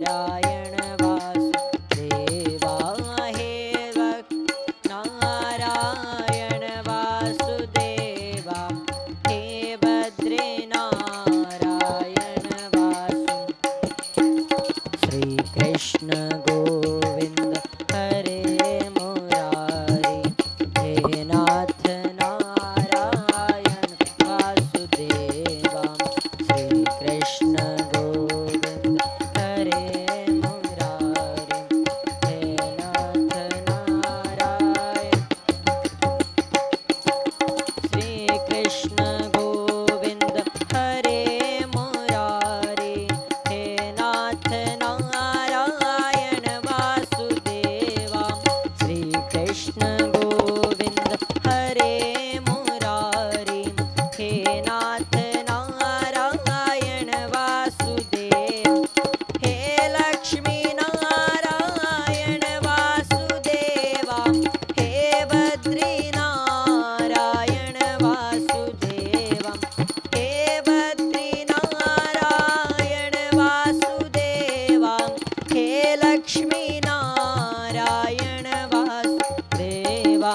नारायण वासुदेवा हे नारायण वासुदेवा हे भद्रे नारायण वासु श्री कृष्ण गोविंद हरे मुरारी हे नाथ नारायण वासुदेवा श्री कृष्ण गोविंद हरे मुरारी हे नाथ नारायण श्री कृष्ण गोविंद हरे मुरारी हे नाथ नारायण वासुदेवा श्री कृष्ण गोविंद हरे मुरारी हे नाथ नारायण वासुदेव हे लक्ष्मी नारायण वासुदेवा हे भद्री नारायण वासुदेवा हे भद्री नारायण वासुदेवा हे लक्ष्मी नारायण वासुदेवा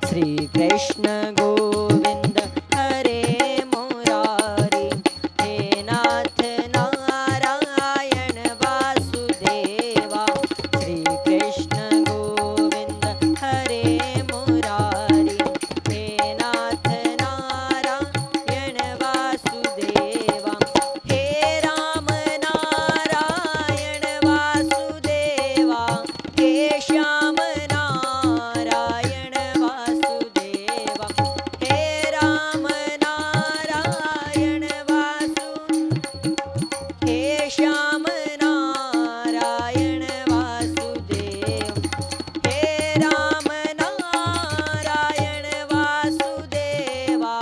श्री कृष्ण गोविंद हरे मुरारी हे नाथ नारायण वासुदेवा श्री कृष्ण गोविंद हरे मुरारी हे नाथ नारायण वासुदेवा हे राम नारायण वासुदेवा हे श्याम नारायण वासुदेवा हे राम नारायण वासु हे श्याम नारायण वासुदेव हे राम नारायण वासुदेवा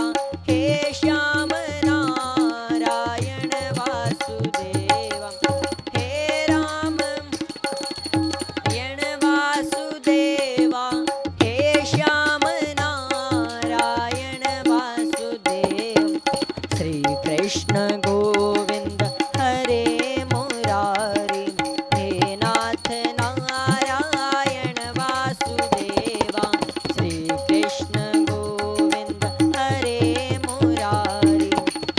हे श्याम नारायण वासुदेवा हे राम नारायण वासुदेवा हे श्याम नारायण वासुदेव श्री कृष्ण गोविंद हरे मुरारी हे नाथ नारायण वासुदेवा श्री कृष्ण गोविंद हरे मुरारी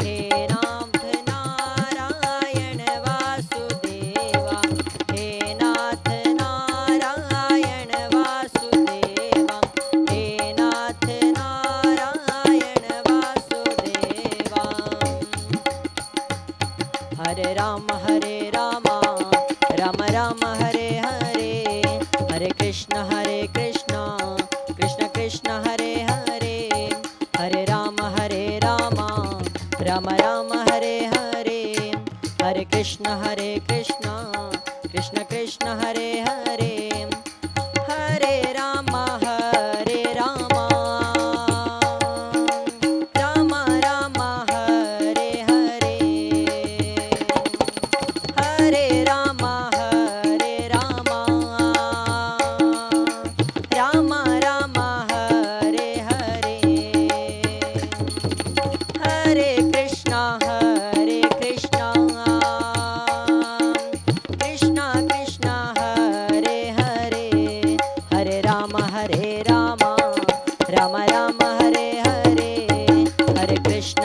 हे नाथ नारायण वासुदेवा हे नाथ नारायण वासुदेवा हे नाथ नारायण वासुदेवा हरे राम राम राम हरे हरे हरे कृष्ण कृष्ण कृष्ण हरे हरे हरे राम राम राम हरे हरे हरे कृष्ण कृष्ण कृष्ण हरे हरे हरे राम राम राम हरे हरे हरे राम राम राम हरे हरे हरे कृष्ण कृष्ण कृष्ण हरे हरे हरे राम राम हरे हरे हरे कृष्ण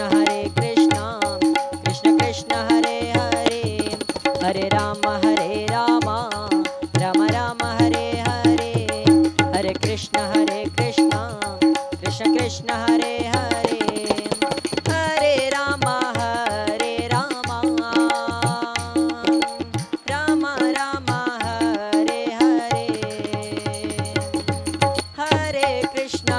कृष्ण कृष्ण हरे हरे हरे राम राम हरे हरे हरे कृष्ण कृष्ण कृष्ण हरे हरे हरे राम राम राम हरे हरे हरे कृष्ण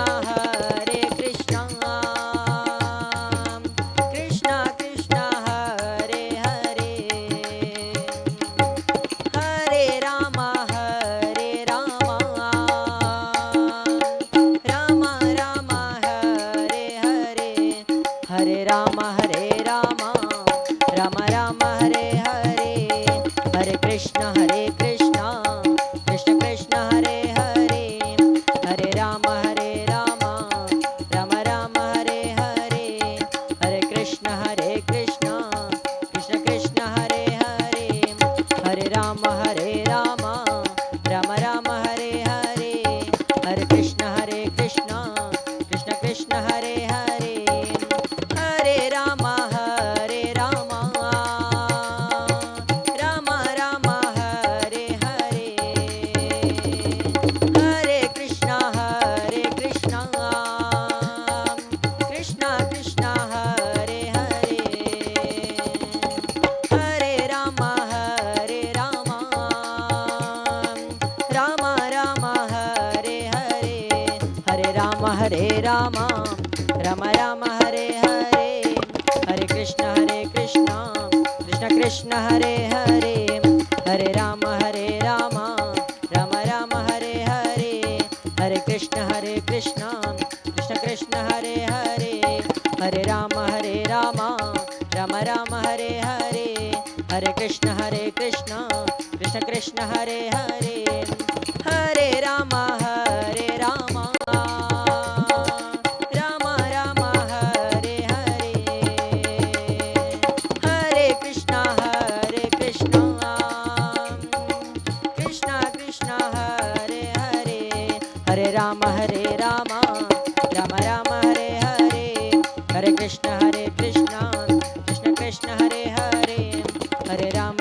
कृष्ण कृष्ण हरे हरे हरे राम राम हरे हरे हरे राम राम हरे हरे हरे कृष्ण कृष्ण कृष्ण हरे हरे हरे राम राम हरे हरे हरे कृष्ण कृष्ण कृष्ण हरे हरे हरे राम राम राम हरे हरे, हरे कृष्ण कृष्ण कृष्ण हरे हरे, हरे राम राम राम हरे हरे, हरे कृष्ण कृष्ण कृष्ण हरे हरे, हरे राम राम हरे हरे, हरे राम राम हरे हरे, हरे कृष्ण कृष्ण कृष्ण हरे हरे, हरे राम राम राम हरे हरे, हरे कृष्ण कृष्ण कृष्ण हरे हरे, हरे राम राम हरे हरे, हरे कृष्ण कृष्ण कृष्ण हरे हरे, हरे राम राम हरे हरे, हरे कृष्ण कृष्ण कृष्ण हरे हरे, हरे राम राम हरे हरे, हरे कृष्ण कृष्ण कृष्ण हरे हरे, हरे राम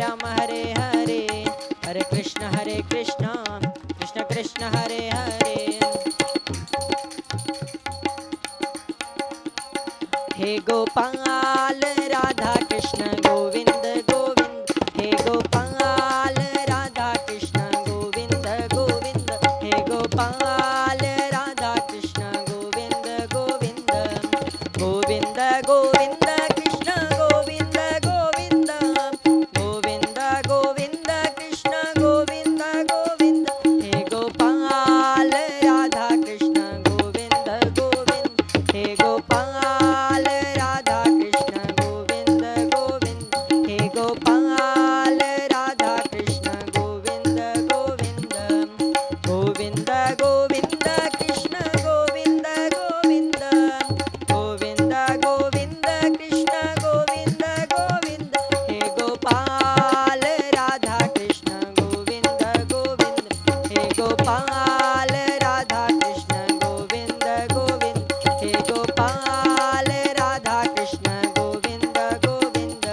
राम हरे हरे, हरे कृष्ण कृष्ण कृष्ण हरे हरे, हे गोपाल राधा कृष्ण गोविंद गोविंद, हे गोपाल राधा कृष्ण गोविंद गोविंद, हे गोपाल राधा कृष्ण गोविंद गोविंद, गोविंद गोविंद कृष्ण गोविंद गोविंद, गोविंद गोविंद कृष्ण गोविंद गोविंद, हे गोपाल राधा कृष्ण गोविंद गोविंद, हे गोपाल राधा कृष्ण गोविंद गोविंद, हे गोपाल राधा कृष्ण गोविंद गोविंद, गोविंद गोविंद कृष्ण गोविंद गोविंद, गोविंद गोविंद कृष्ण गोविंद गोविंद, हे गोपाल राधा कृष्ण गोविंद गोविंद, हे गोपाल राधा कृष्ण गोविंद गोविंद, हे गोपाल राधा कृष्ण गोविंद गोविंद,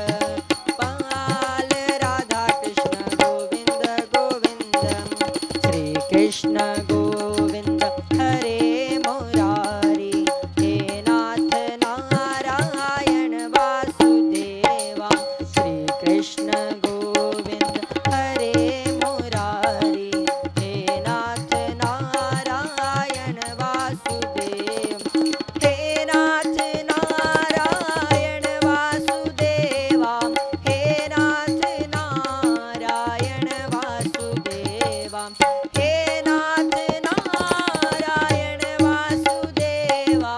पाल राधा कृष्ण गोविंद गोविंद, श्री कृष्ण गोविंद हरे मुरारी, हे नाथ नारायण वासुदेवा, श्री कृष्ण गोविंद हरे मुरारी, हे नाथ नारायण वासुदेव, हे नाथ नारायण वासुदेवा, हे नाथ नारायण वासुदेवा, हे नाथ नारायण वासुदेवा,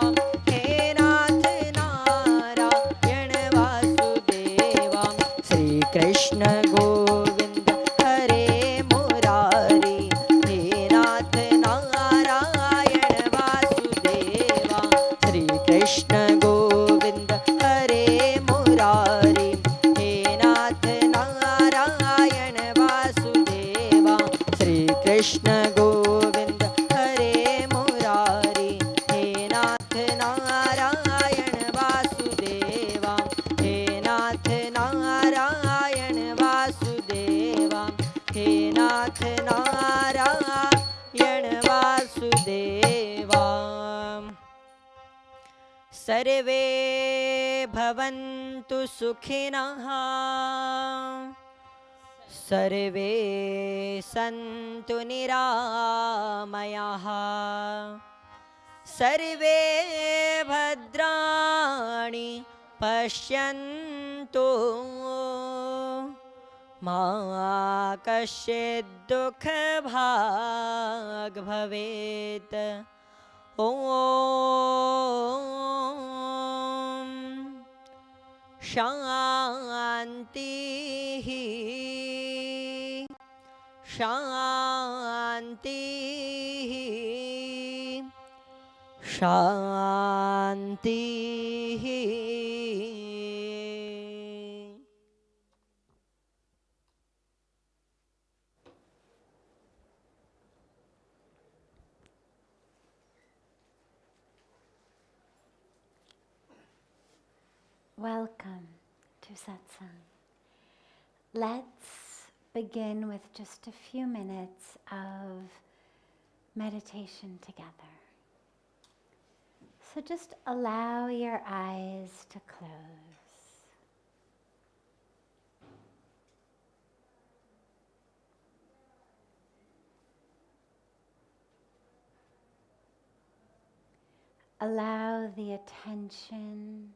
हे नाथ नारायण वासुदेवा, श्री कृष्ण गोविंद हरे मुरारी, हे नाथ नारायण वासुदेवा, श्री कृष्ण गोविंद हरे मुरारी, हे नाथ नारायण वासुदेवा, श्री कृष्ण गोविंद हरे मुरारी, हे नाथ नारायण वासुदेवा, हे नाथ नारायण वासुदेवा, हे नाथ नारायण वासुदेवा, सर्वे भवन्तु सुखिनः, सर्वे सन्तु निरामयाः, सर्वे भद्राणि पश्यन्तु, मा कश्चित् दुःखभाग् भवेत्, ॐ शान्तिः शान्तिः शान्तिः। Welcome to Satsang. Let's begin with just a few minutes of meditation together. So just allow your eyes to close. Allow the attention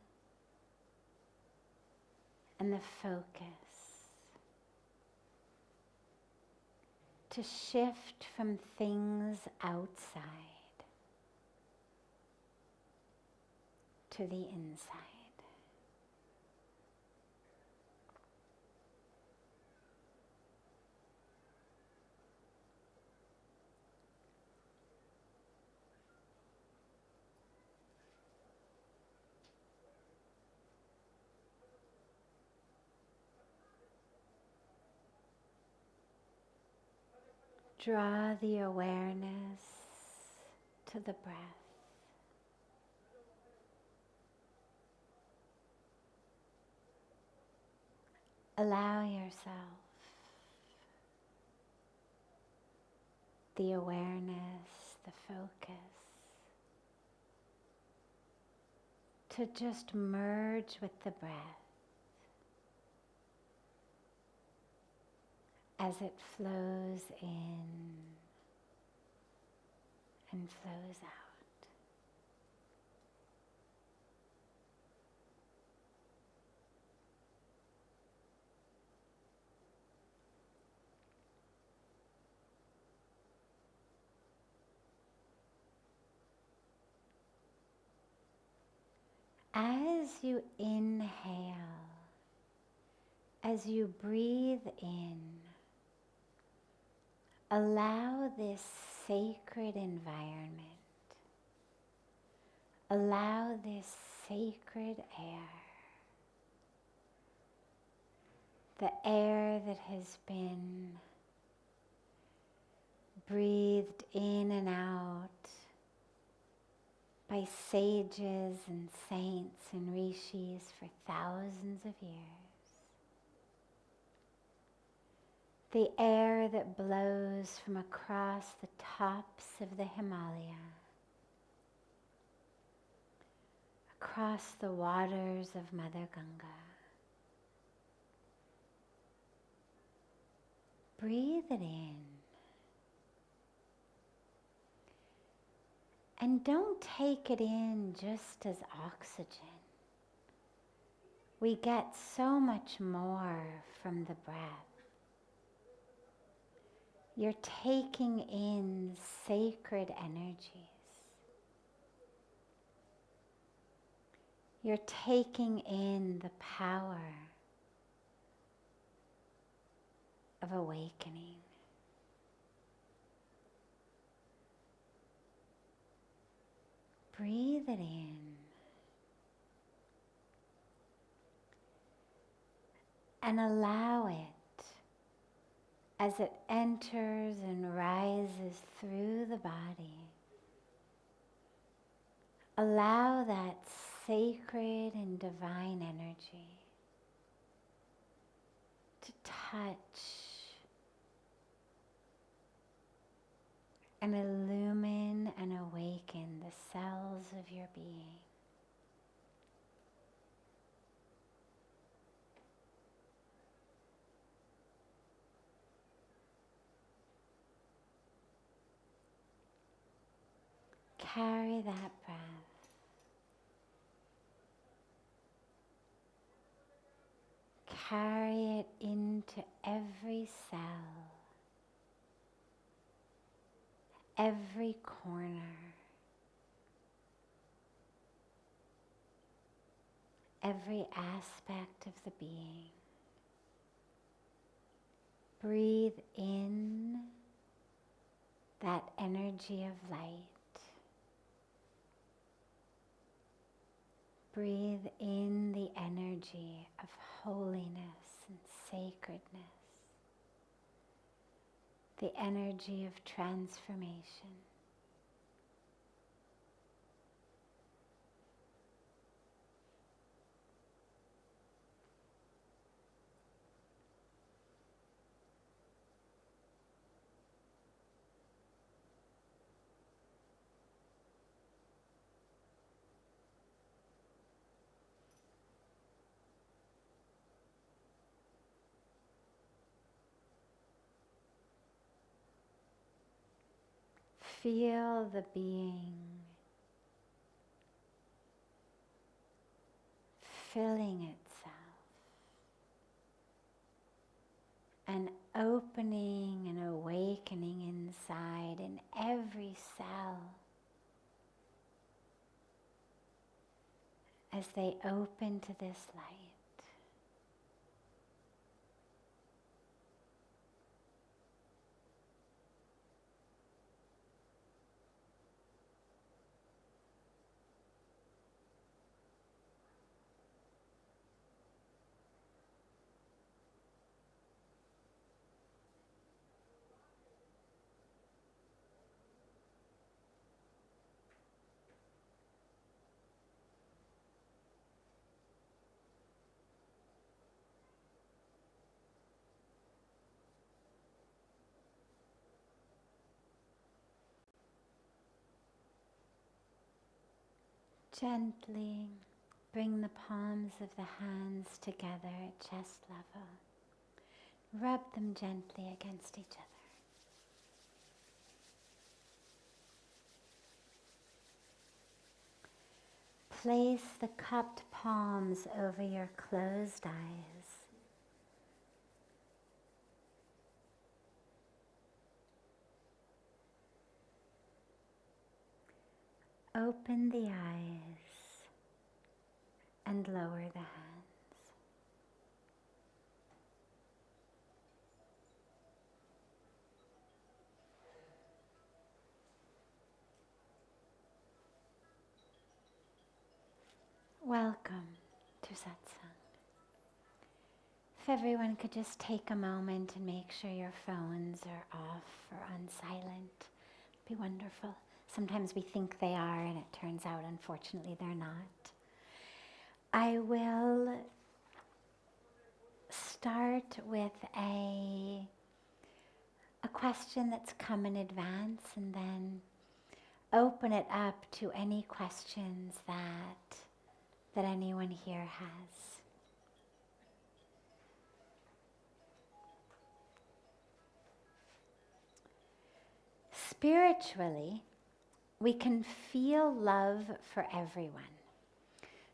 and the focus to shift from things outside to the inside. Draw the awareness to the breath. Allow yourself the awareness, the focus, to just merge with the breath as it flows in and flows out. As you inhale, as you breathe in, allow this sacred environment, allow this sacred air, the air that has been breathed in and out by sages and saints and rishis for thousands of years. The air that blows from across the tops of the Himalaya, across the waters of Mother Ganga. Breathe it in. And don't take it in just as oxygen. We get so much more from the breath. You're taking in sacred energies. You're taking in the power of awakening. Breathe it in. And allow it as it enters and rises through the body. Allow that sacred and divine energy to touch and illumine and awaken the cells of your being. Carry that breath. Carry it into every cell, every corner, every aspect of the being. Breathe in that energy of light. Breathe in the energy of holiness and sacredness, the energy of transformation. feel the being filling itself and opening and awakening inside in every cell as they open to this light. Gently bring the palms of the hands together at chest level. Rub them gently against each other. Place the cupped palms over your closed eyes. Open the eyes and lower the hands. Welcome to Satsang. If everyone could just take a moment and make sure your phones are off or on silent, it'd be wonderful. Sometimes we think they are, and it turns out, unfortunately, they're not. I will start with a question that's come in advance, and then open it up to any questions that anyone here has. Spiritually, we can feel love for everyone.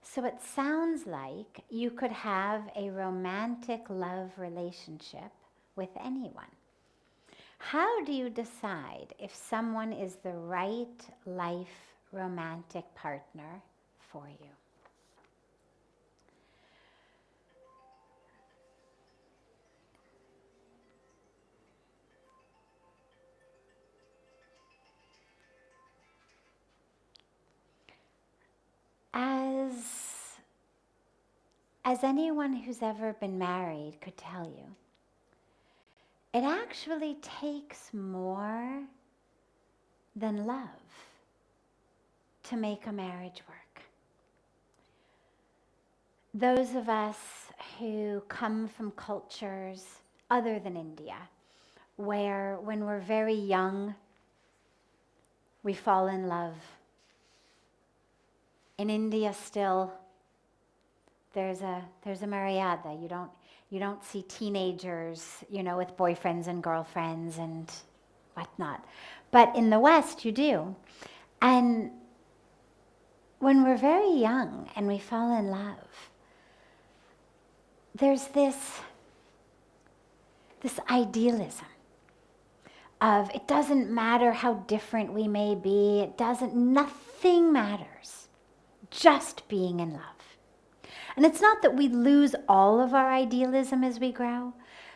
So it sounds like you could have a romantic love relationship with anyone. How do you decide if someone is the right life romantic partner for you? As anyone who's ever been married could tell you, it actually takes more than love to make a marriage work. Those of us who come from cultures other than India, where when we're very young, we fall in love. In India still, there's a Maryada. You don't see teenagers, with boyfriends and girlfriends and whatnot. But in the West, you do. And when we're very young and we fall in love, there's this idealism of it doesn't matter how different we may be, nothing matters, just being in love. And it's not that we lose all of our idealism as we grow,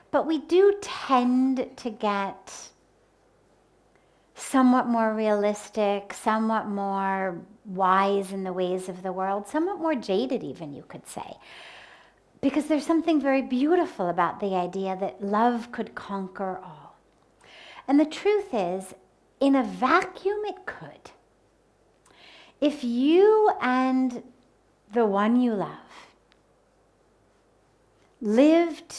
but we do tend to get somewhat more realistic, somewhat more wise in the ways of the world, somewhat more jaded even, you could say. Because there's something very beautiful about the idea that love could conquer all. And the truth is, in a vacuum it could. If you and the one you love lived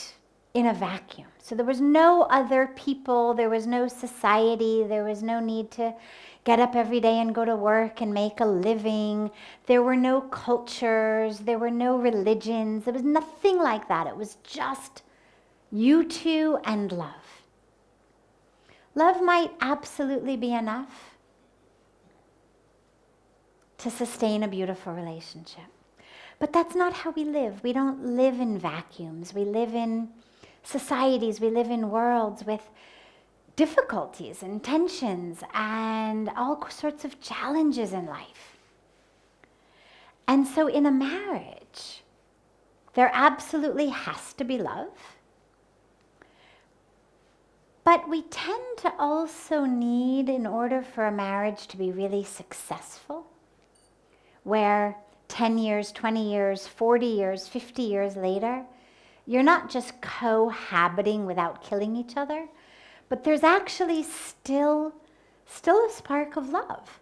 in a vacuum, so there was no other people, there was no society, there was no need to get up every day and go to work and make a living, there were no cultures, there were no religions, there was nothing like that. It was just you two and love. Love might absolutely be enough, to sustain a beautiful relationship. But that's not how we live. We don't live in vacuums. We live in societies, we live in worlds with difficulties and tensions and all sorts of challenges in life. And so in a marriage, there absolutely has to be love. But we tend to also need, in order for a marriage to be really successful, where 10 years, 20 years, 40 years, 50 years later, you're not just cohabiting without killing each other, but there's actually still a spark of love.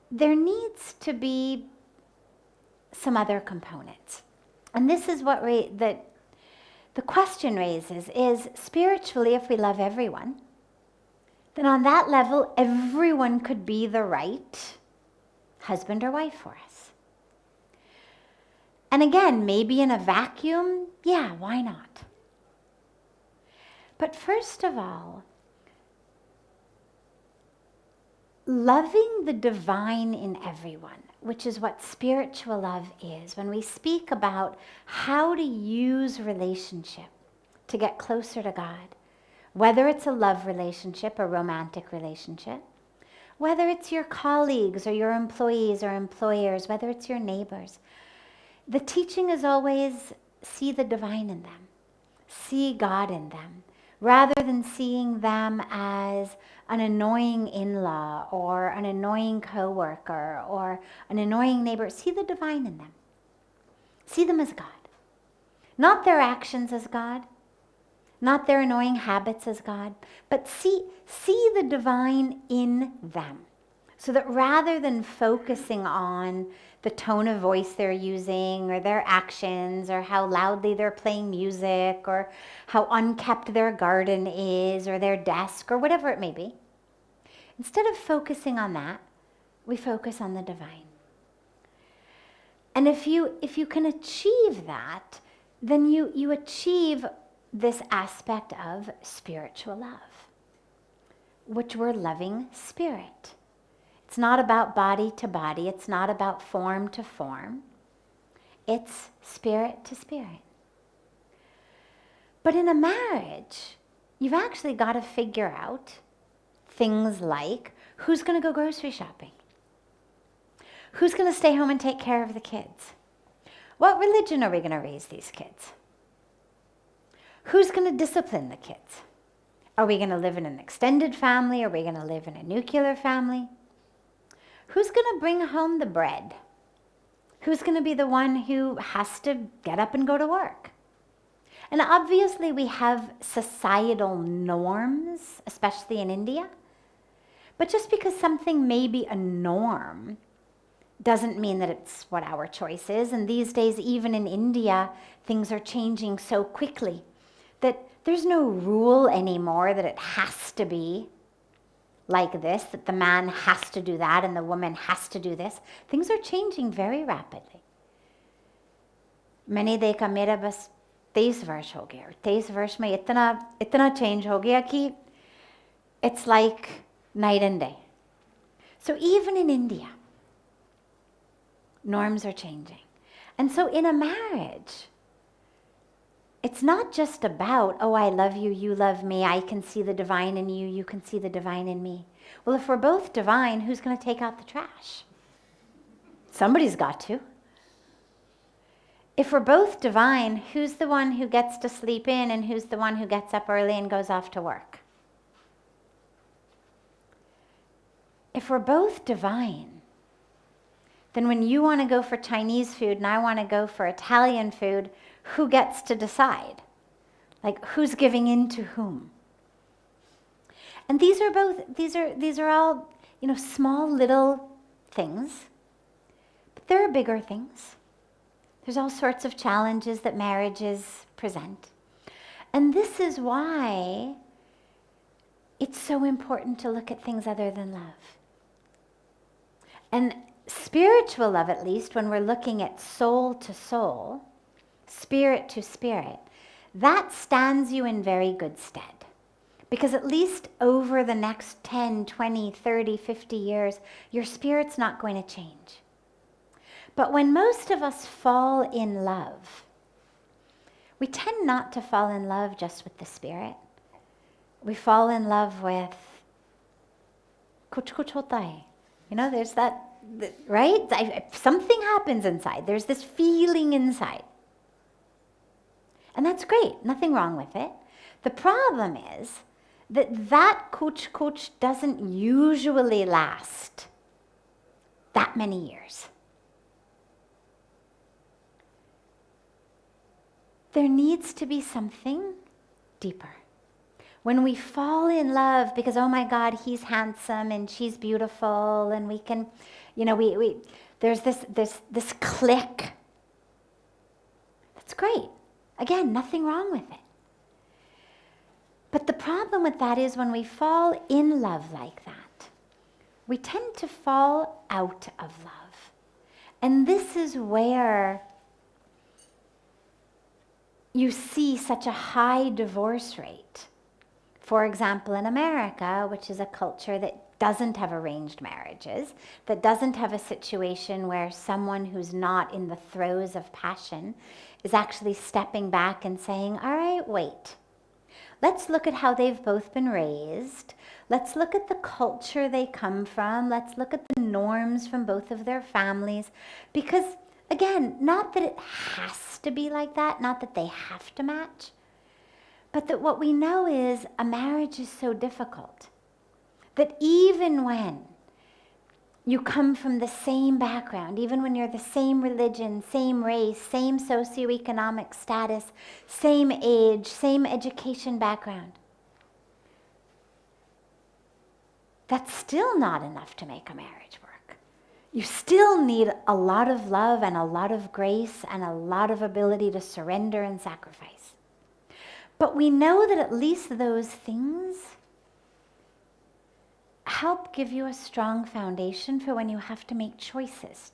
There needs to be some other components. And this is what the question raises, is spiritually, if we love everyone, then on that level, everyone could be the right husband or wife for us. And again, maybe in a vacuum, yeah, why not? But first of all, loving the divine in everyone, which is what spiritual love is. When we speak about how to use relationship to get closer to God, whether it's a love relationship, a romantic relationship, whether it's your colleagues or your employees or employers, whether it's your neighbors, the teaching is always see the divine in them, see God in them, rather than seeing them as an annoying in-law or an annoying coworker or an annoying neighbor. See the divine in them. See them as God. Not their actions as God, not their annoying habits as God, but see the divine in them. So that rather than focusing on the tone of voice they're using or their actions or how loudly they're playing music or how unkept their garden is or their desk or whatever it may be, instead of focusing on that, we focus on the divine. And if you can achieve that, then you achieve this aspect of spiritual love, which we're loving spirit. It's not about body to body. It's not about form to form. It's spirit to spirit. But in a marriage, you've actually got to figure out things like who's going to go grocery shopping? Who's going to stay home and take care of the kids? What religion are we going to raise these kids? Who's going to discipline the kids? Are we going to live in an extended family? Are we going to live in a nuclear family? Who's going to bring home the bread? Who's going to be the one who has to get up and go to work? And obviously we have societal norms, especially in India. But just because something may be a norm doesn't mean that it's what our choice is. And these days, even in India, things are changing so quickly that there's no rule anymore that it has to be like this, that the man has to do that and the woman has to do this. Things are changing very rapidly. मैंने देखा मेरा बस 23 वर्ष हो गया और 23 वर्ष में इतना change हो गया कि it's like night and day. So even in India, norms are changing. And so in a marriage, it's not just about, oh, I love you, you love me, I can see the divine in you, you can see the divine in me. Well, if we're both divine, who's going to take out the trash? Somebody's got to. If we're both divine, who's the one who gets to sleep in and who's the one who gets up early and goes off to work? If we're both divine, then when you want to go for Chinese food and I want to go for Italian food, who gets to decide? Like, who's giving in to whom? And these are all, small little things, but there are bigger things. There's all sorts of challenges that marriages present. And this is why it's so important to look at things other than love. And spiritual love, at least, when we're looking at soul to soul, spirit to spirit, that stands you in very good stead. Because at least over the next 10, 20, 30, 50 years, your spirit's not going to change. But when most of us fall in love, we tend not to fall in love just with the spirit. We fall in love with kuch kuch hota hai. You know, there's that, right? Something happens inside. There's this feeling inside. And that's great. Nothing wrong with it. The problem is that kuch kuch doesn't usually last that many years. There needs to be something deeper. When we fall in love because, oh my God, he's handsome and she's beautiful, and we can, you know, there's this click. That's great. Again, nothing wrong with it. But the problem with that is when we fall in love like that, we tend to fall out of love. And this is where you see such a high divorce rate. For example, in America, which is a culture that doesn't have arranged marriages, that doesn't have a situation where someone who's not in the throes of passion is actually stepping back and saying, all right, wait. Let's look at how they've both been raised. Let's look at the culture they come from. Let's look at the norms from both of their families. Because, again, not that it has to be like that, not that they have to match, but that what we know is a marriage is so difficult that even when you come from the same background, even when you're the same religion, same race, same socioeconomic status, same age, same education background, that's still not enough to make a marriage work. You still need a lot of love and a lot of grace and a lot of ability to surrender and sacrifice. But we know that at least those things help give you a strong foundation for when you have to make choices.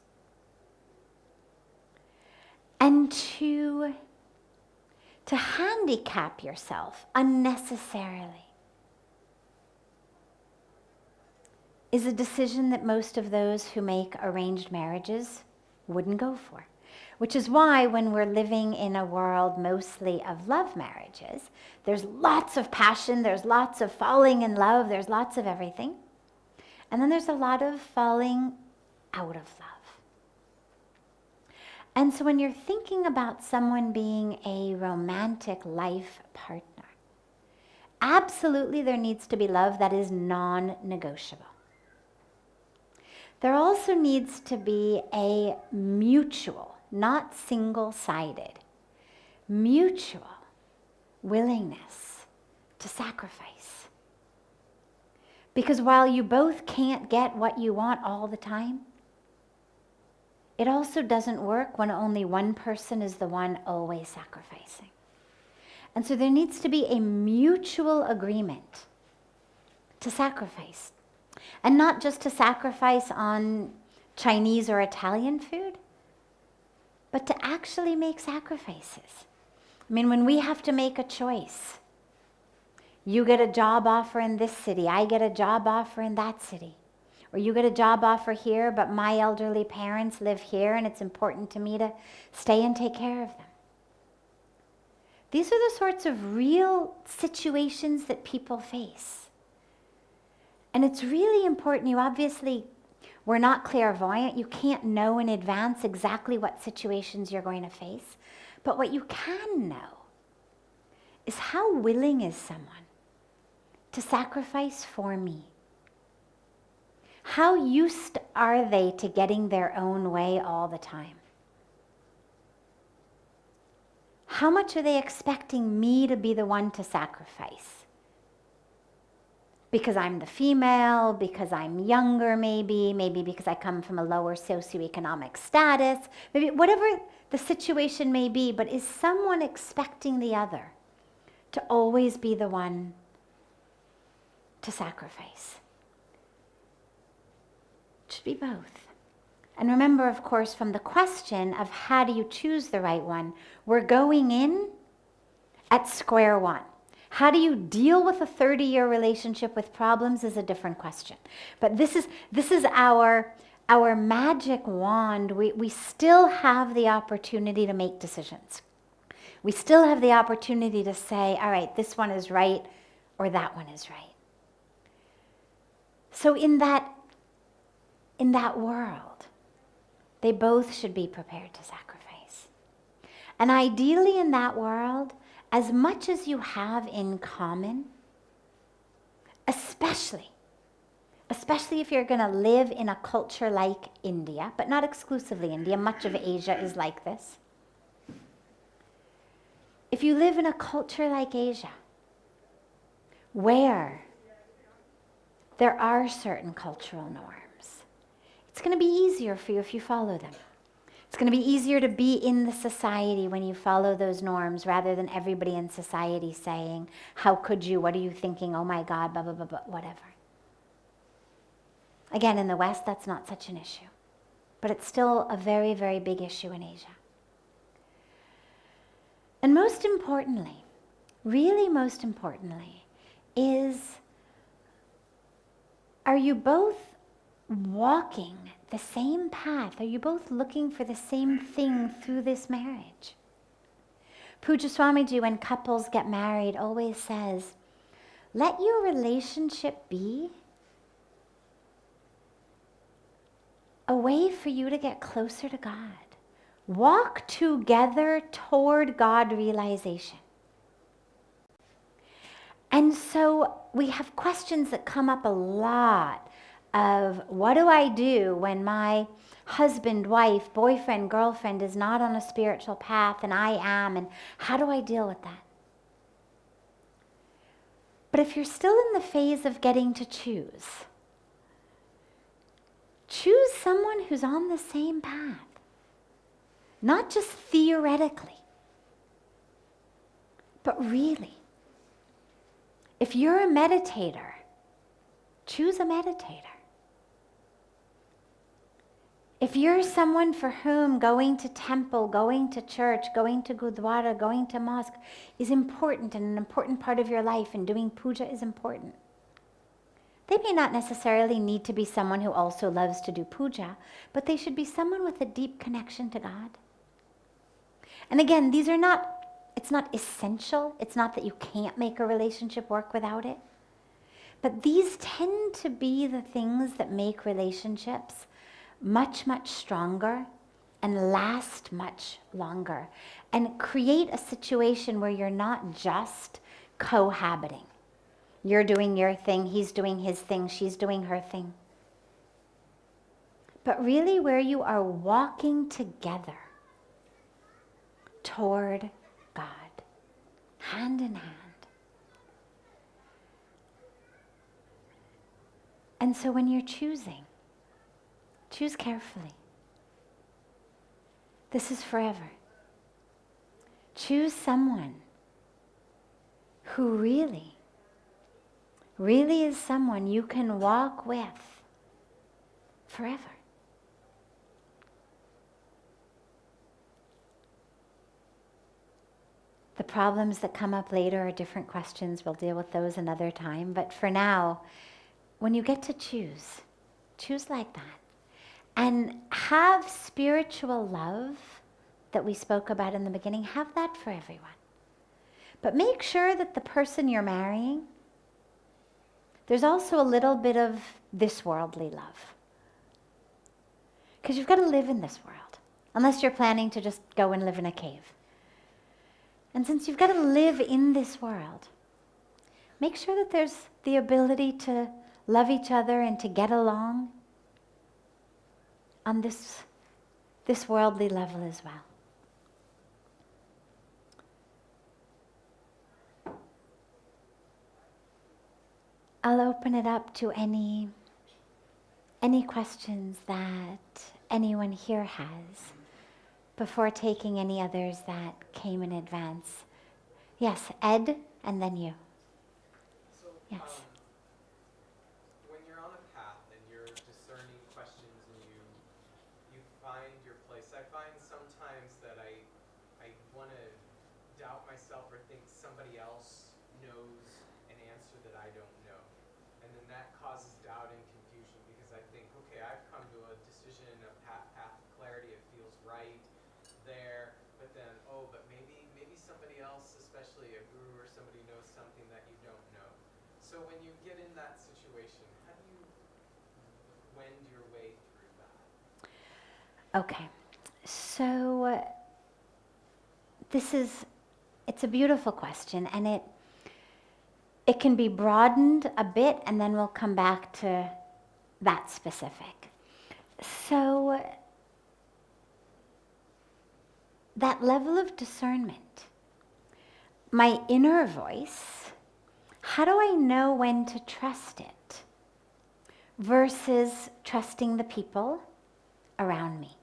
And to handicap yourself unnecessarily is a decision that most of those who make arranged marriages wouldn't go for. Which is why when we're living in a world mostly of love marriages, there's lots of passion, there's lots of falling in love, there's lots of everything. And then there's a lot of falling out of love. And so when you're thinking about someone being a romantic life partner, absolutely there needs to be love that is non-negotiable. There also needs to be a mutual, not single-sided, mutual willingness to sacrifice. Because while you both can't get what you want all the time, it also doesn't work when only one person is the one always sacrificing. And so there needs to be a mutual agreement to sacrifice. And not just to sacrifice on Chinese or Italian food, but to actually make sacrifices. I mean, when we have to make a choice, you get a job offer in this city, I get a job offer in that city. Or you get a job offer here, but my elderly parents live here and it's important to me to stay and take care of them. These are the sorts of real situations that people face. And it's really important. You obviously were not clairvoyant. You can't know in advance exactly what situations you're going to face. But what you can know is how willing is someone to sacrifice for me? How used are they to getting their own way all the time? How much are they expecting me to be the one to sacrifice? Because I'm the female, because I'm younger maybe because I come from a lower socioeconomic status, maybe whatever the situation may be, but is someone expecting the other to always be the one to sacrifice? It should be both. And remember, of course, from the question of how do you choose the right one, we're going in at square one. How do you deal with a 30-year relationship with problems is a different question. But this is our magic wand. We still have the opportunity to make decisions. We still have the opportunity to say, all right, this one is right or that one is right. So in that world, they both should be prepared to sacrifice. And ideally in that world, as much as you have in common, especially if you're going to live in a culture like India, but not exclusively India, much of Asia is like this. If you live in a culture like Asia, where there are certain cultural norms, it's going to be easier for you if you follow them. It's going to be easier to be in the society when you follow those norms rather than everybody in society saying, how could you, what are you thinking, oh my God, blah, blah, blah, blah, whatever. Again, in the West, that's not such an issue. But it's still a very, very big issue in Asia. And most importantly, really most importantly, is, are you both walking the same path? Are you both looking for the same thing through this marriage? Puja Swamiji, when couples get married, always says, let your relationship be a way for you to get closer to God. Walk together toward God realization. And so we have questions that come up a lot of, what do I do when my husband, wife, boyfriend, girlfriend is not on a spiritual path and I am, and how do I deal with that? But if you're still in the phase of getting to choose someone who's on the same path, not just theoretically, but really. If you're a meditator, choose a meditator. If you're someone for whom going to temple, going to church, going to gurdwara, going to mosque is important and an important part of your life, and doing puja is important, they may not necessarily need to be someone who also loves to do puja, but they should be someone with a deep connection to God. And again, it's not essential. It's not that you can't make a relationship work without it. But these tend to be the things that make relationships much, much stronger and last much longer, and create a situation where you're not just cohabiting. You're doing your thing, he's doing his thing, she's doing her thing. But really where you are walking together toward God, hand in hand. And so when you're choosing, choose carefully. This is forever. Choose someone who really is someone you can walk with forever. The problems that come up later are different questions. We'll deal with those another time. But for now, when you get to choose like that. And have spiritual love that we spoke about in the beginning, have that for everyone. But make sure that the person you're marrying, there's also a little bit of this worldly love. Because you've got to live in this world, unless you're planning to just go and live in a cave. And since you've got to live in this world, make sure that there's the ability to love each other and to get along on this worldly level as well. I'll open it up to any questions that anyone here has before taking any others that came in advance. Yes, Ed, and then you. So, yes. When you're on a path and you're discerning questions and you find your place, I find sometimes that I want to doubt myself or think somebody else knows an answer that I don't know. And then that causes doubt and confusion because I think, okay, I've come to a decision, a path of clarity, it feels right there, but then, but maybe somebody else, especially a guru or somebody, knows something that you don't know. So when you get in that situation, how do you wend your way through that? Okay, so it's a beautiful question, and it can be broadened a bit, and then we'll come back to that specific. So that level of discernment, my inner voice, how do I know when to trust it versus trusting the people around me?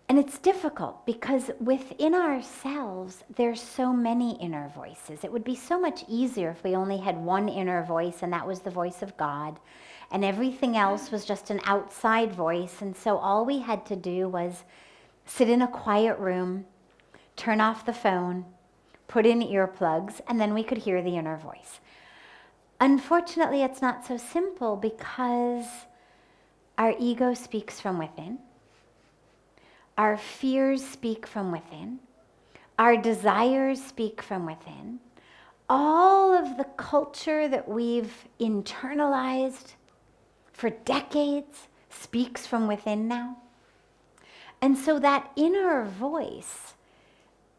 And it's difficult because within ourselves, there's so many inner voices. It would be so much easier if we only had one inner voice, and that was the voice of God, and everything else was just an outside voice. And so all we had to do was sit in a quiet room, turn off the phone, put in earplugs, and then we could hear the inner voice. Unfortunately, it's not so simple because our ego speaks from within. Our fears speak from within. Our desires speak from within. All of the culture that we've internalized for decades speaks from within now. And so that inner voice,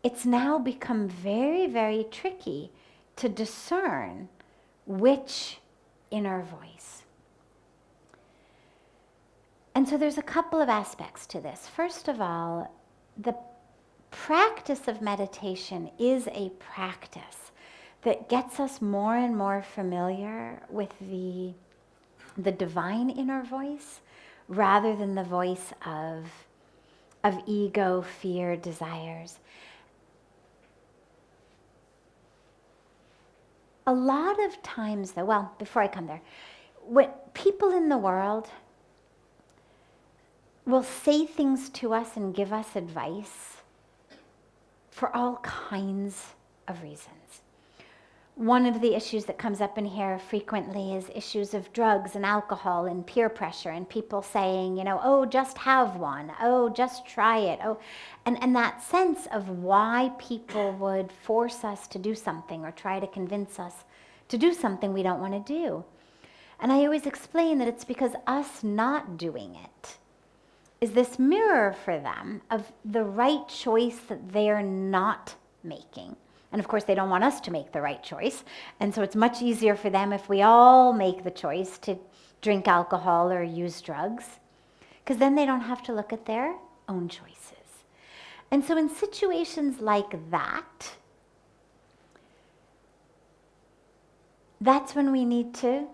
it's now become very, very tricky to discern which inner voice. And so there's a couple of aspects to this. First of all, the practice of meditation is a practice that gets us more and more familiar with the divine inner voice rather than the voice of ego, fear, desires. A lot of times though, well, before I come there, when people in the world will say things to us and give us advice for all kinds of reasons. One of the issues that comes up in here frequently is issues of drugs and alcohol and peer pressure and people saying, just have one, just try it, and that sense of why people would force us to do something or try to convince us to do something we don't want to do. And I always explain that it's because us not doing it is this mirror for them of the right choice that they're not making. And of course, they don't want us to make the right choice. And so it's much easier for them if we all make the choice to drink alcohol or use drugs, because then they don't have to look at their own choices. And so in situations like that, that's when we need to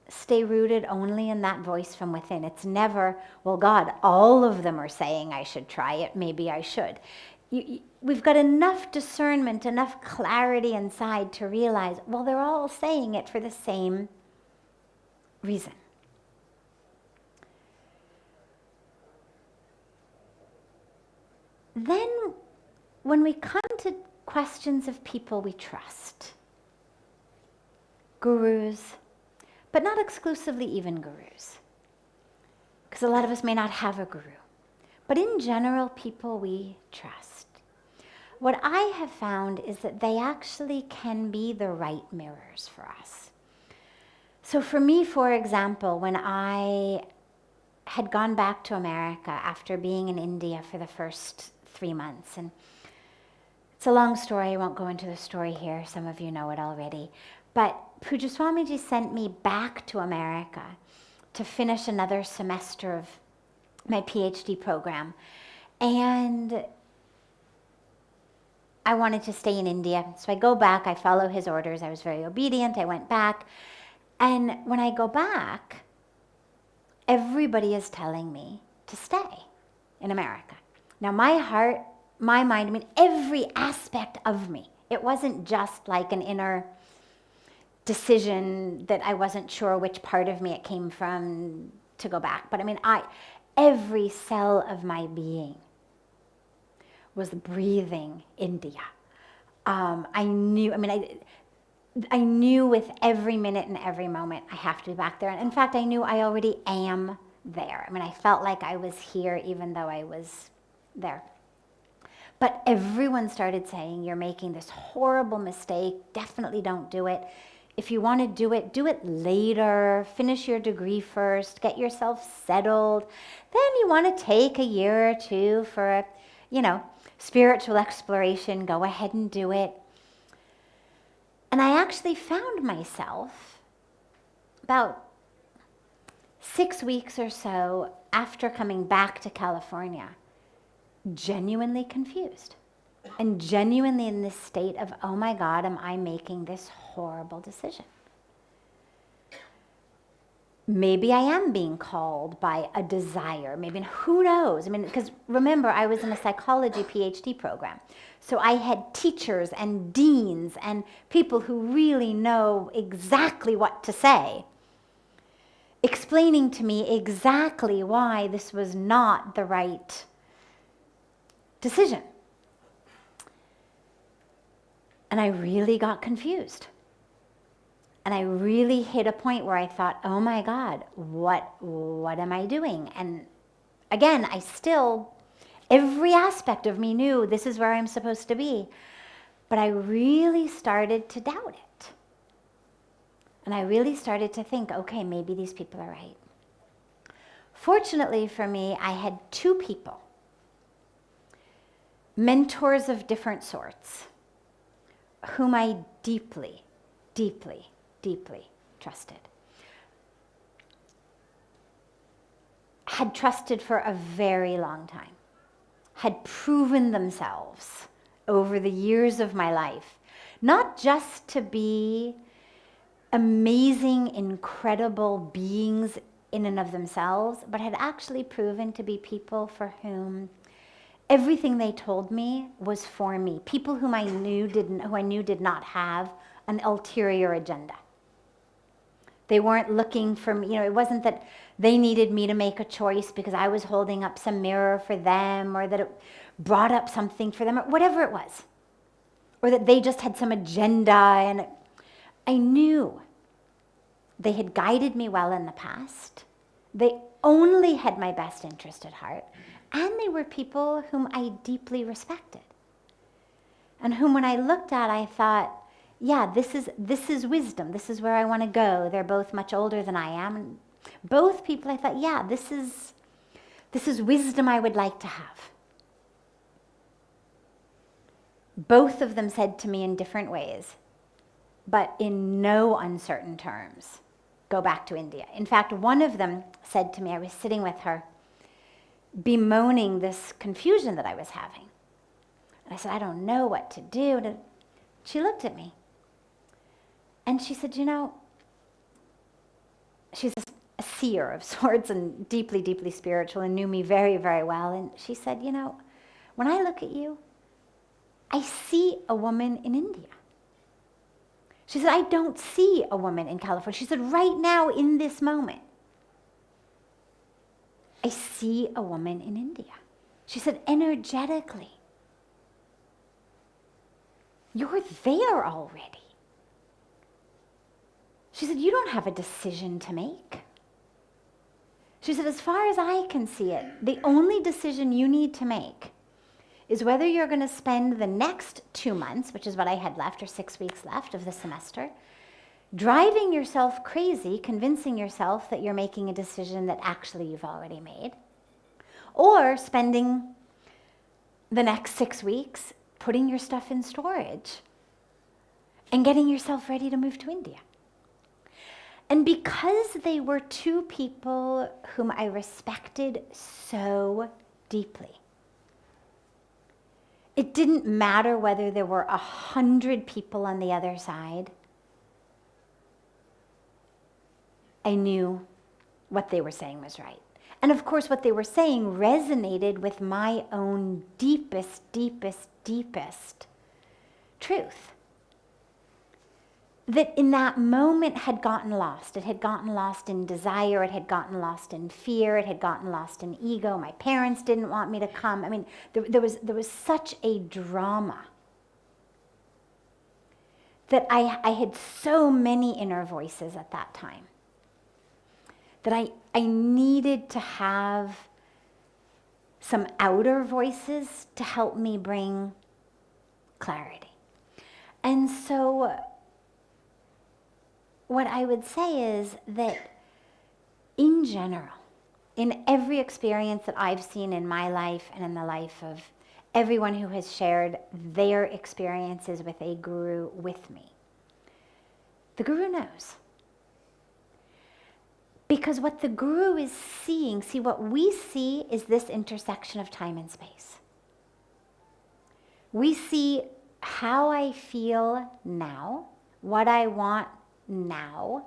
stay rooted only in that voice from within. It's never, well, God, all of them are saying I should try it, maybe I should. We've got enough discernment, enough clarity inside to realize, well, they're all saying it for the same reason. Then, when we come to questions of people we trust, gurus, but not exclusively even gurus, because a lot of us may not have a guru, but in general, people we trust. What I have found is that they actually can be the right mirrors for us. So for me, for example, when I had gone back to America after being in India for the first 3 months, and it's a long story, I won't go into the story here, some of you know it already, but Pujya Swamiji sent me back to America to finish another semester of my PhD program. And I wanted to stay in India. So I go back, I follow his orders. I was very obedient. I went back. And when I go back, everybody is telling me to stay in America. Now my heart, my mind, every aspect of me, it wasn't just like an inner decision that I wasn't sure which part of me it came from to go back. But every cell of my being was breathing India. I knew, I knew with every minute and every moment I have to be back there. And in fact, I knew I already am there. I felt like I was here even though I was there. But everyone started saying, you're making this horrible mistake. Definitely don't do it. If you want to do it later. Finish your degree first. Get yourself settled. Then you want to take a year or two for, spiritual exploration. Go ahead and do it. And I actually found myself about 6 weeks or so after coming back to California, genuinely confused and genuinely in this state of, oh my God, am I making this horrible decision? Maybe I am being called by a desire. Maybe, who knows? Because remember, I was in a psychology PhD program. So I had teachers and deans and people who really know exactly what to say, explaining to me exactly why this was not the right decision. And I really got confused. And I really hit a point where I thought, oh my God, what am I doing? And again, every aspect of me knew this is where I'm supposed to be. But I really started to doubt it. And I really started to think, okay, maybe these people are right. Fortunately for me, I had 2 people, mentors of different sorts, whom I deeply, deeply, deeply trusted. Had trusted for a very long time. Had proven themselves over the years of my life, not just to be amazing, incredible beings in and of themselves, but had actually proven to be people for whom everything they told me was for me. People who I knew did not have an ulterior agenda. They weren't looking for me, it wasn't that they needed me to make a choice because I was holding up some mirror for them, or that it brought up something for them, or whatever it was. Or that they just had some agenda, and I knew they had guided me well in the past. They only had my best interest at heart, and they were people whom I deeply respected. And whom when I looked at, I thought, yeah, this is wisdom. This is where I want to go. They're both much older than I am. And both people, I thought, yeah, this is wisdom I would like to have. Both of them said to me in different ways, but in no uncertain terms, go back to India. In fact, one of them said to me, I was sitting with her, bemoaning this confusion that I was having. And I said, I don't know what to do. She looked at me. And she said, she's a seer of sorts and deeply, deeply spiritual and knew me very, very well. And she said, when I look at you, I see a woman in India. She said, I don't see a woman in California. She said, right now in this moment, I see a woman in India. She said, energetically, you're there already. She said, you don't have a decision to make. She said, as far as I can see it, the only decision you need to make is whether you're going to spend the next 2 months, which is what I had left, or 6 weeks left of the semester, driving yourself crazy, convincing yourself that you're making a decision that actually you've already made, or spending the next 6 weeks putting your stuff in storage and getting yourself ready to move to India. And because they were 2 people whom I respected so deeply, it didn't matter whether there were 100 people on the other side. I knew what they were saying was right. And of course, what they were saying resonated with my own deepest, deepest, deepest truth. That in that moment had gotten lost. It had gotten lost in desire. It had gotten lost in fear. It had gotten lost in ego. My parents didn't want me to come. There was such a drama that I had so many inner voices at that time, that I needed to have some outer voices to help me bring clarity. And so what I would say is that in general, in every experience that I've seen in my life and in the life of everyone who has shared their experiences with a guru with me, the guru knows. Because what the guru is seeing, see, what we see is this intersection of time and space. We see how I feel now, what I want now,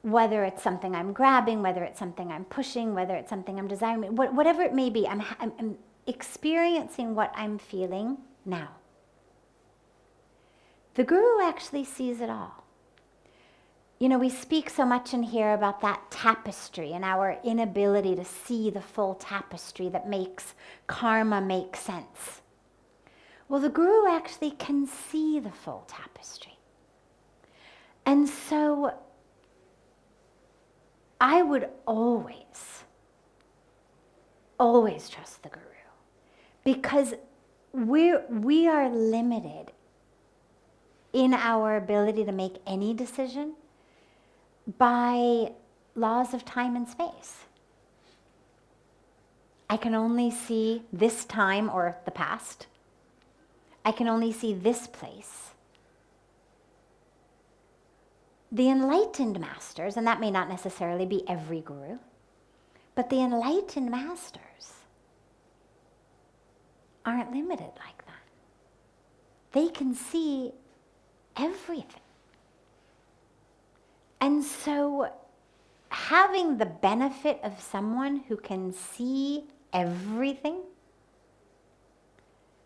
whether it's something I'm grabbing, whether it's something I'm pushing, whether it's something I'm desiring, whatever it may be, I'm experiencing what I'm feeling now. The guru actually sees it all. You know, we speak so much in here about that tapestry and our inability to see the full tapestry that makes karma make sense. Well, the guru actually can see the full tapestry. And so I would always trust the guru, because we are limited in our ability to make any decision by laws of time and space. I can only see this time or the past. I can only see this place. The enlightened masters, and that may not necessarily be every guru, but the enlightened masters aren't limited like that. They can see everything. And so having the benefit of someone who can see everything,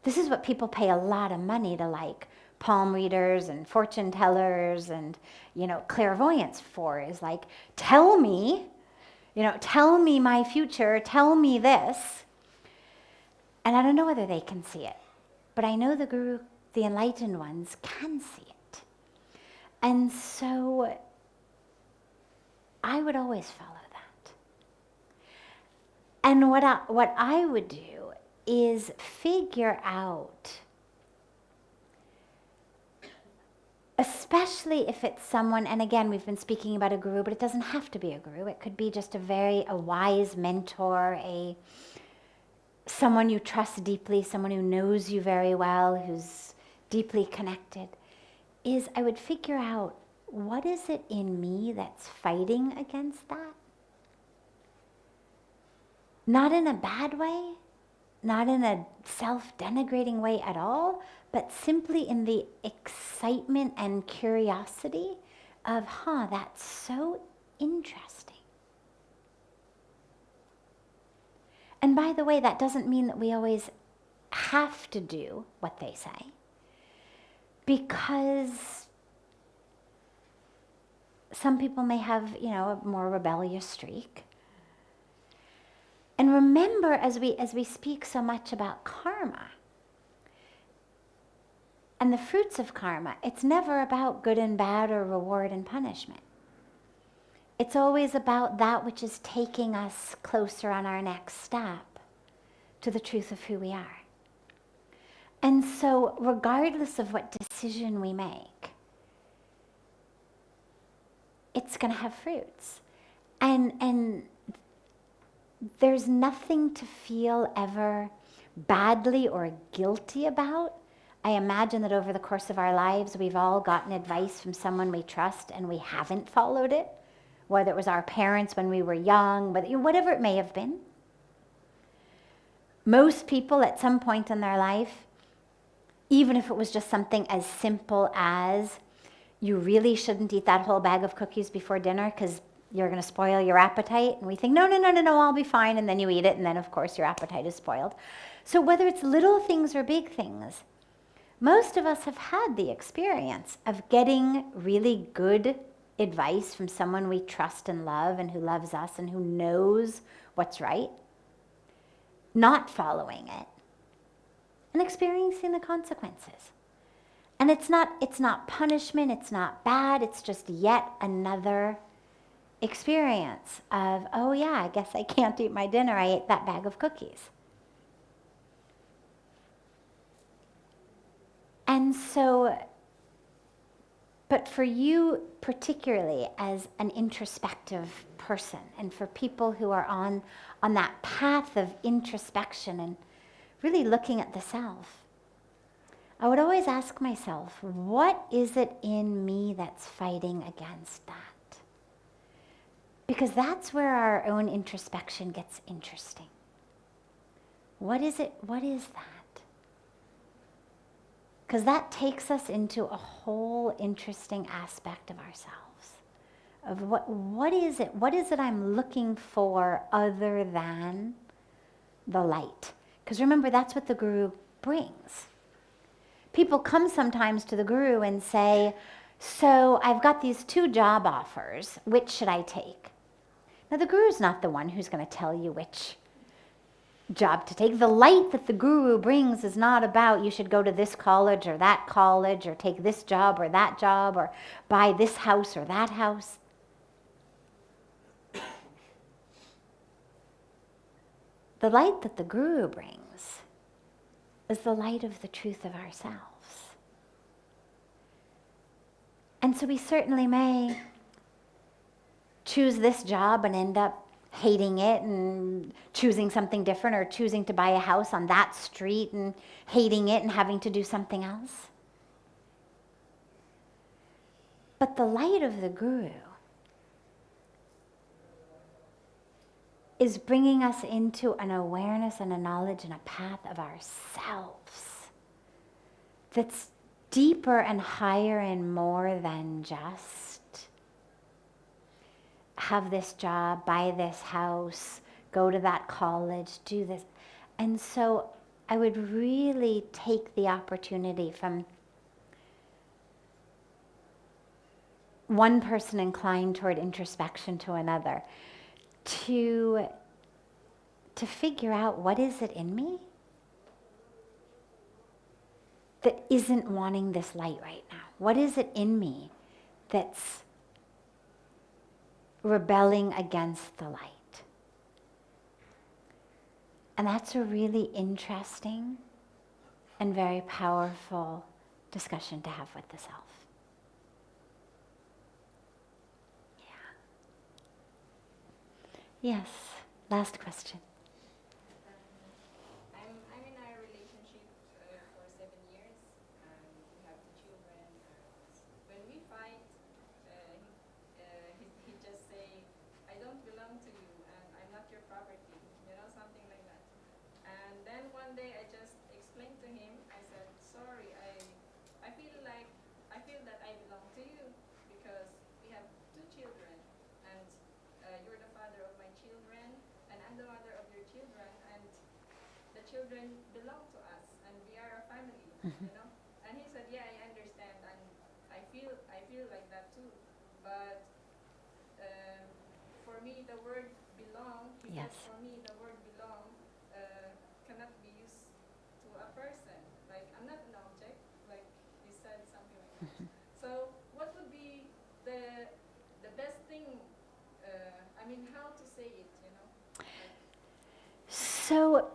this is what people pay a lot of money to, like palm readers and fortune tellers and, you know, clairvoyance for, is like, tell me my future, tell me this. And I don't know whether they can see it, but I know the guru, the enlightened ones, can see it. And so I would always follow that. And what I would do is figure out, especially if it's someone, and again, we've been speaking about a guru, but it doesn't have to be a guru. It could be just a wise mentor, someone you trust deeply, someone who knows you very well, who's deeply connected, is I would figure out, what is it in me that's fighting against that? Not in a bad way, not in a self-denigrating way at all, but simply in the excitement and curiosity of, that's so interesting. And by the way, that doesn't mean that we always have to do what they say, because some people may have, a more rebellious streak. And remember, as we speak so much about karma and the fruits of karma, it's never about good and bad or reward and punishment. It's always about that which is taking us closer on our next step to the truth of who we are. And so regardless of what decision we make, it's going to have fruits. And there's nothing to feel ever badly or guilty about. I imagine that over the course of our lives, we've all gotten advice from someone we trust and we haven't followed it, whether it was our parents when we were young, whatever it may have been. Most people at some point in their life, even if it was just something as simple as, you really shouldn't eat that whole bag of cookies before dinner because you're going to spoil your appetite. And we think, no, I'll be fine. And then you eat it, and then, of course, your appetite is spoiled. So whether it's little things or big things, most of us have had the experience of getting really good advice from someone we trust and love and who loves us and who knows what's right, not following it, and experiencing the consequences. And it's not punishment, it's not bad, it's just yet another experience of, oh yeah, I guess I can't eat my dinner, I ate that bag of cookies. And so, but for you particularly as an introspective person, and for people who are on that path of introspection and really looking at the self, I would always ask myself, what is it in me that's fighting against that? Because that's where our own introspection gets interesting. What is it? What is that? Because that takes us into a whole interesting aspect of ourselves. Of what is it? What is it I'm looking for other than the light? Because remember, that's what the guru brings. People come sometimes to the guru and say, so I've got these 2 job offers, which should I take? Now the guru's not the one who's going to tell you which job to take. The light that the guru brings is not about you should go to this college or that college or take this job or buy this house or that house. The light that the guru brings is the light of the truth of ourselves. And so we certainly may choose this job and end up hating it and choosing something different, or choosing to buy a house on that street and hating it and having to do something else. But the light of the guru is bringing us into an awareness and a knowledge and a path of ourselves that's deeper and higher and more than just have this job, buy this house, go to that college, do this. And so I would really take the opportunity from one person inclined toward introspection to another to figure out, what is it in me that isn't wanting this light right now? What is it in me that's rebelling against the light? And that's a really interesting and very powerful discussion to have with the self. Yeah. Yes, last question. I'm in a relationship for 7 years, and we have 2 children. When we fight, he just say, "I don't belong to you, and I'm not your property," something like that. And then one day I just explained to him. I said, "Sorry, I feel that I belong to you because we have 2 children, and you're the father of my children, and I'm the mother of your children, and the children belong to us, and we are a family, And he said, "Yeah, I understand, and I feel like that too. But for me, the word belong," he Yes. said, "for me, the word belong cannot be used to a person. Like, I'm not an object," like he said, something like that. So what would be the best thing, how to say it, So,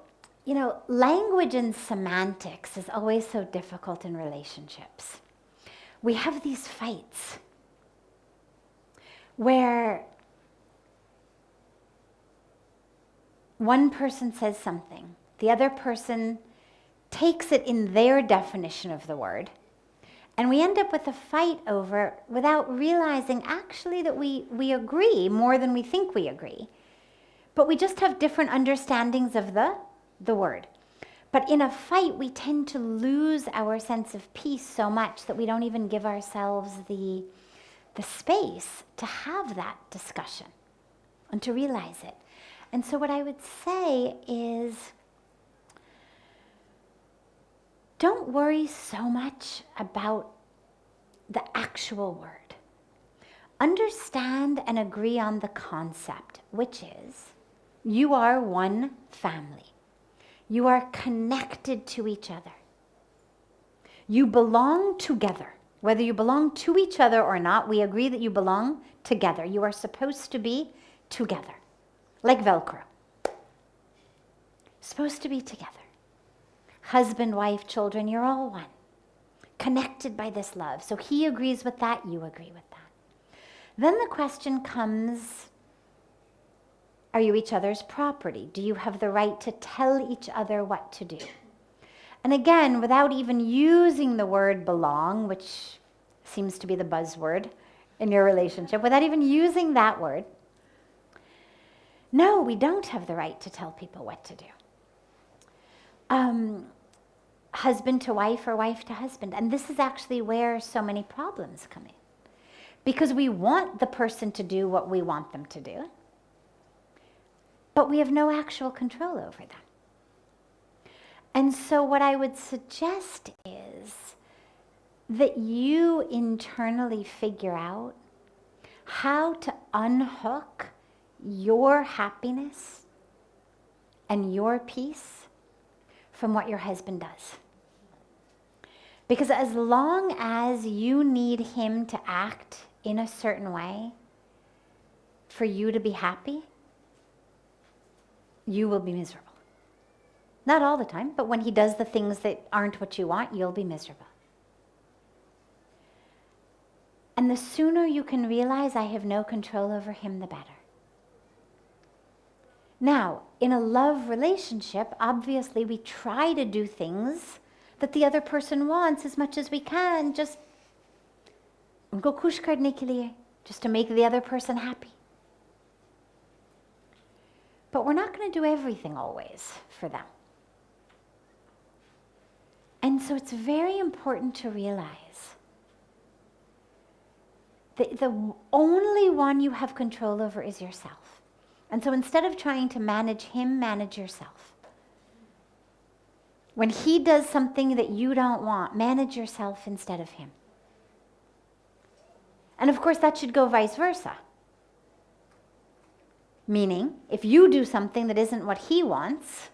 language and semantics is always so difficult in relationships. We have these fights where one person says something, the other person takes it in their definition of the word, and we end up with a fight over without realizing actually that we agree more than we think we agree. But we just have different understandings of the word. But in a fight, we tend to lose our sense of peace so much that we don't even give ourselves the space to have that discussion and to realize it. And so what I would say is, don't worry so much about the actual word. Understand and agree on the concept, which is, you are one family. You are connected to each other. You belong together. Whether you belong to each other or not, we agree that you belong together. You are supposed to be together. Like Velcro. Supposed to be together. Husband, wife, children, you're all one. Connected by this love. So he agrees with that, you agree with that. Then the question comes, are you each other's property? Do you have the right to tell each other what to do? And again, without even using the word belong, which seems to be the buzzword in your relationship, without even using that word, no, we don't have the right to tell people what to do. Husband to wife or wife to husband. And this is actually where so many problems come in. Because we want the person to do what we want them to do, but we have no actual control over them. And so what I would suggest is that you internally figure out how to unhook your happiness and your peace from what your husband does. Because as long as you need him to act in a certain way for you to be happy, you will be miserable. Not all the time, but when he does the things that aren't what you want, you'll be miserable. And the sooner you can realize I have no control over him, the better. Now, in a love relationship, obviously we try to do things that the other person wants as much as we can, just to make the other person happy. But we're not going to do everything always for them. And so it's very important to realize that the only one you have control over is yourself. And so instead of trying to manage him, manage yourself. When he does something that you don't want, manage yourself instead of him. And of course, that should go vice versa. Meaning, if you do something that isn't what he wants,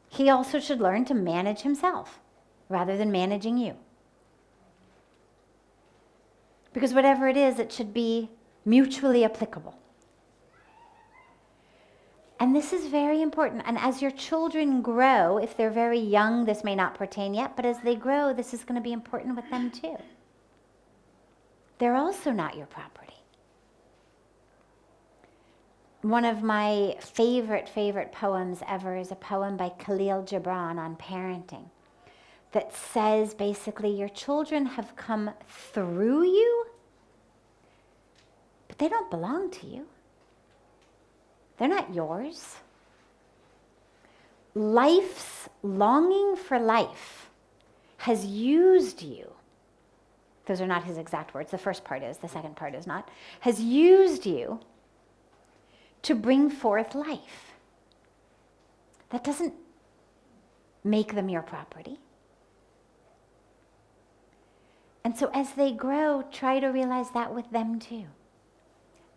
he also should learn to manage himself rather than managing you. Because whatever it is, it should be mutually applicable. And this is very important. And as your children grow, if they're very young, this may not pertain yet, but as they grow, this is going to be important with them too. They're also not your property. One of my favorite poems ever is a poem by Khalil Gibran on parenting that says basically your children have come through you, but they don't belong to you. They're not yours. Life's longing for life has used you. Those are not his exact words. The first part is, the second part is not. Has used you to bring forth life. That doesn't make them your property. And so as they grow, try to realize that with them too.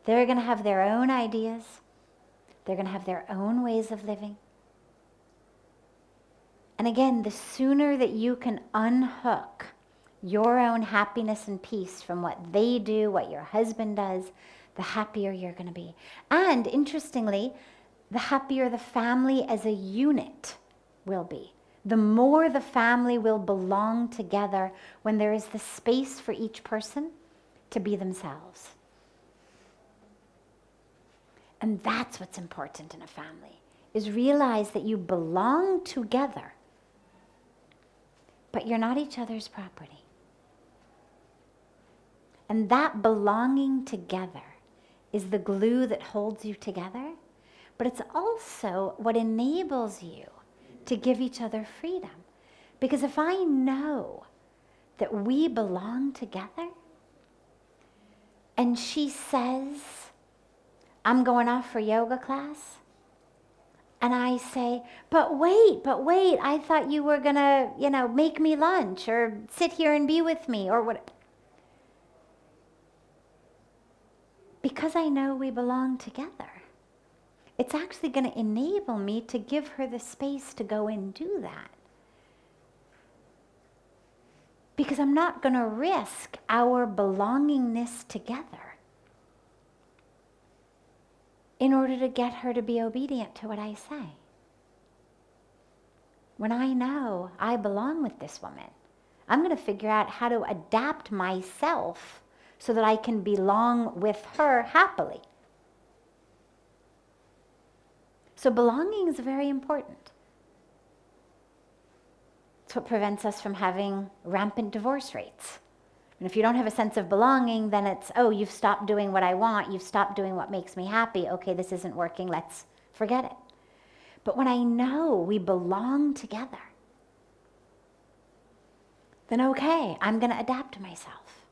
They're going to have their own ideas. They're going to have their own ways of living. And again, the sooner that you can unhook your own happiness and peace from what they do, what your husband does, the happier you're going to be. And interestingly, the happier the family as a unit will be. The more the family will belong together when there is the space for each person to be themselves. And that's what's important in a family, is realize that you belong together, but you're not each other's property. And that belonging together is the glue that holds you together, but it's also what enables you to give each other freedom. Because if I know that we belong together, and she says, I'm going off for yoga class, and I say, but wait, I thought you were gonna, make me lunch, or sit here and be with me, or what. Because I know we belong together, it's actually going to enable me to give her the space to go and do that. because I'm not going to risk our belongingness together in order to get her to be obedient to what I say. When I know I belong with this woman, I'm going to figure out how to adapt myself so that I can belong with her happily. So belonging is very important. It's what prevents us from having rampant divorce rates. And if you don't have a sense of belonging, then it's, oh, you've stopped doing what I want, you've stopped doing what makes me happy, okay, this isn't working, let's forget it. But when I know we belong together, then okay, I'm going to adapt myself.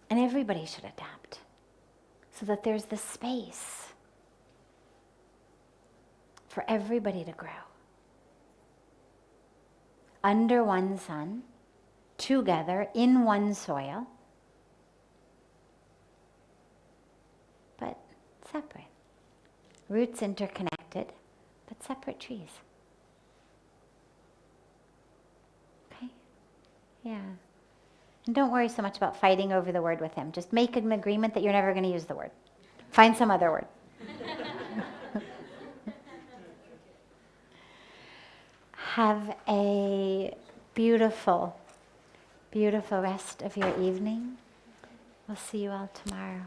And everybody should adapt so that there's the space for everybody to grow. Under one sun, together, in one soil, but separate. Roots interconnected, but separate trees. Okay? Yeah. And don't worry so much about fighting over the word with him. Just make an agreement that you're never going to use the word. Find some other word. Have a beautiful, beautiful rest of your evening. We'll see you all tomorrow.